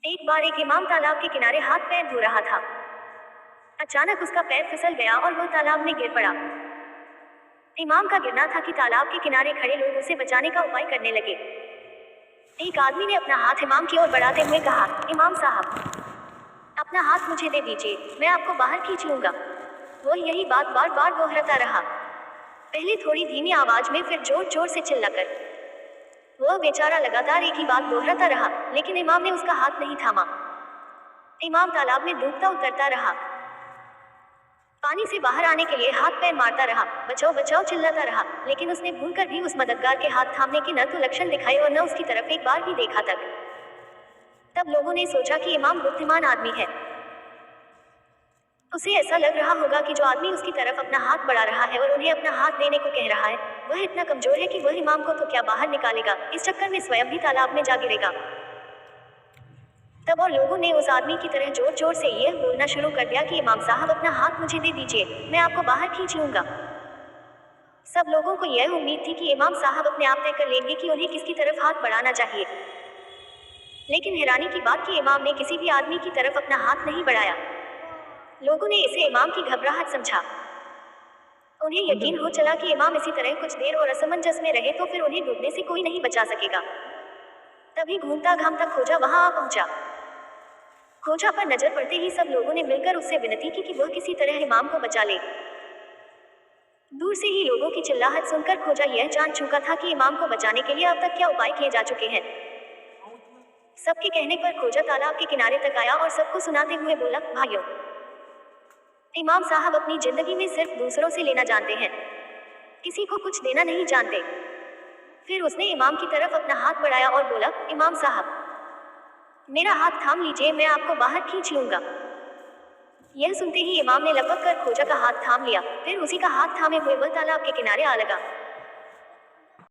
एक बार एक इमाम तालाब के किनारे हाथ पैर धो रहा था। अचानक उसका पैर फिसल गया और वह तालाब में गिर पड़ा। इमाम का गिरना था कि तालाब के किनारे खड़े लोग उसे बचाने का उपाय करने लगे। एक आदमी ने अपना हाथ इमाम की ओर बढ़ाते हुए कहा, इमाम साहब, अपना हाथ मुझे दे दीजिए, मैं आपको बाहर खींच लूंगा। वह यही बात बार बार दोहराता रहा, पहले थोड़ी धीमी आवाज में, फिर जोर जोर से चिल्लाकर। वह बेचारा लगातार एक ही बात दोहराता रहा, लेकिन इमाम ने उसका हाथ नहीं थामा। इमाम तालाब में डूबता उतरता रहा, पानी से बाहर आने के लिए हाथ पैर मारता रहा, बचाओ बचाओ चिल्लाता रहा, लेकिन उसने भूलकर भी उस मददगार के हाथ थामने के न तो लक्षण दिखाए और न उसकी तरफ एक बार भी देखा तक। तब लोगों ने सोचा कि इमाम बुद्धिमान आदमी है। उसे ऐसा लग रहा होगा कि जो आदमी उसकी तरफ अपना हाथ बढ़ा रहा है और उन्हें अपना हाथ देने को कह रहा है, वह इतना कमजोर है कि वह इमाम को तो क्या बाहर निकालेगा, इस चक्कर में स्वयं भी तालाब में जा गिरेगा। तब और लोगों ने उस आदमी की तरह जोर जोर से यह बोलना शुरू कर दिया कि इमाम साहब, अपना हाथ मुझे दे दीजिए, मैं आपको बाहर खींच लूंगा। सब लोगों को यह उम्मीद थी कि इमाम साहब अपने आप तय कर लेंगे कि उन्हें किसकी तरफ हाथ बढ़ाना चाहिए। लेकिन हैरानी की बात कि इमाम ने किसी भी आदमी की तरफ अपना हाथ नहीं बढ़ाया। लोगों ने इसे इमाम की घबराहट समझा। उन्हें यकीन हो चला कि इमाम इसी तरह कुछ देर और असमंजस में रहे तो फिर उन्हें डूबने से कोई नहीं बचा सकेगा। तभी घूमता घामता खोजा वहां आ पहुंचा। खोजा पर नजर पड़ते ही सब लोगों ने मिलकर उससे विनती की कि वह किसी तरह इमाम को बचा ले। दूर से ही लोगों की चिल्लाहट सुनकर खोजा यह जान चुका था कि इमाम को बचाने के लिए अब तक क्या उपाय किए जा चुके हैं। सबके कहने पर खोजा तालाब के किनारे तक आया और सबको सुनाते हुए बोला, भाइयों, इमाम साहब अपनी जिंदगी में सिर्फ दूसरों से लेना जानते हैं, किसी को कुछ देना नहीं जानते। फिर उसने इमाम की तरफ अपना हाथ बढ़ाया और बोला, इमाम साहब, मेरा हाथ थाम लीजिए, मैं आपको बाहर खींच लूंगा। यह सुनते ही इमाम ने लपक कर खोजा का हाथ थाम लिया, फिर उसी का हाथ थामे हुए वह तालाब के किनारे आ लगा।